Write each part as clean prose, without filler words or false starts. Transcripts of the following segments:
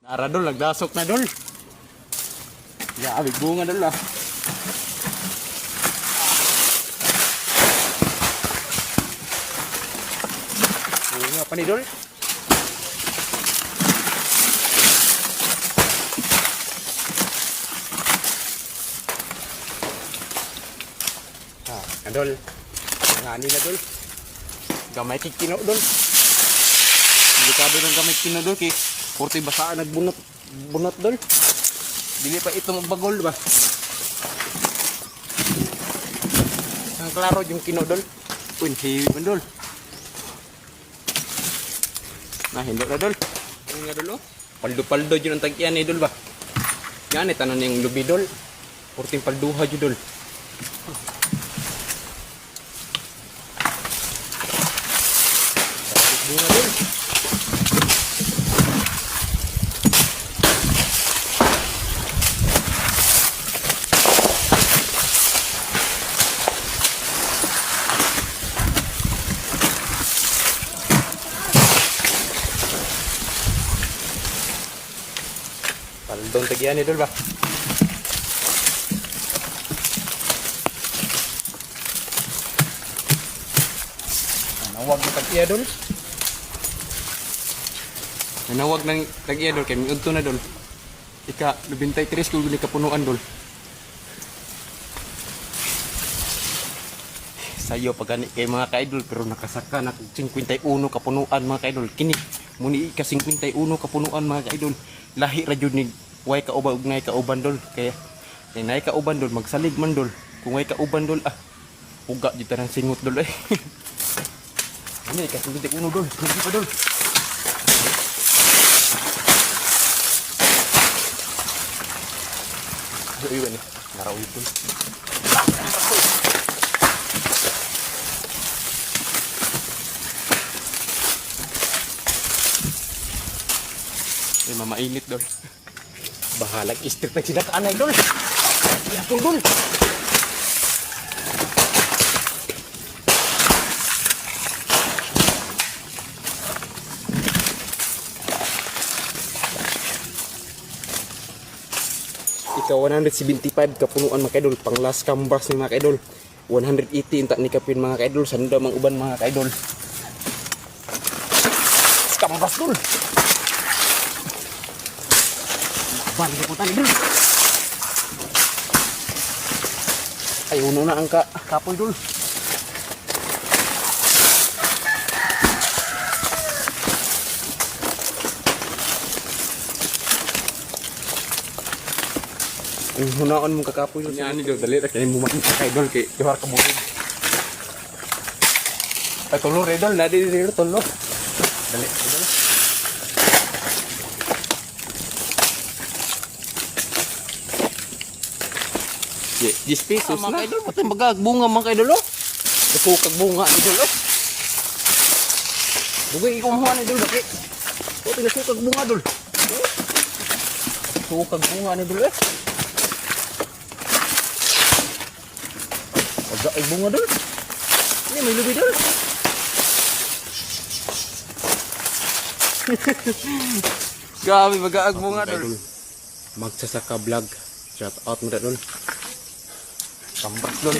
Ara dol, nagdasok na dol. Grabe, bunga dol ah. Bunga pa ni dol. Dol, ngani na dol. Gamay kikino dol. Delikado ng gamay kikino dol kay porte basaan nagbunot bunot dol. Dili pa ito magbagol ba? Ang klaro yung kino dol. Uy, heavy man dol. Hindi na dol. Ano nga dol oh? Paldo-paldo yun ang tagyan ni dol ba? Yan, tanan yung lubi dol. Porting palduha yun dol. Bunga dol. Paldong tagyan ni dol ba? Nawag mo tagyan dol. Nanawag ng tag-iya dol kay miudto na dol. Ika 23 kung guli kapunuan dol. Sayo pagani kay mga ka-idol pero nakasaka na 51 kapunuan mga ka-idol. Kini muni ika 51 kapunuan mga ka-idol. Lahi ra jud ni way kauban ug ngay kauban dol. Kaya nay kauban dol magsalig man dol. Kung way kauban dol uga jud tanang singot dol eh. Ini ka 51 dol. Hindi pa dol. Iwan nih, naraw itu. Mama init dol. Bahalag istri na sila kaanay dol. Yapon dol. Ika 175 kapunuan mga kaidol, pang last canvas ni mga kaidol. 180 intak ni kapin mga kaidol, sanda mang uban mga kaidol. Canvas dul. Ban ko tani dul. Ay uno na ang kapoy dul. Ang hunaon mong kakapoy dul. Yan ni dul dali ra kay mo makita idol kay duhar ka bukid. Ay tulo redol na di tulo. Dali idol. Yeah, 10 pesos na. Mga idol, patay magagbunga mga idol oh. Kasukag bunga ni idol oh. Dugay ikumuha ni idol daki. Patay kasukag bunga dul. Kasukag bunga ni idol eh. Agak ay bunga dul. Ini may lubi dul. Grabe magaag bunga dul. Magsasaka vlog. Shout out mo dul. Sambak dul.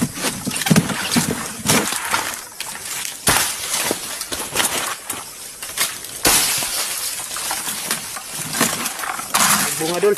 Bunga dul.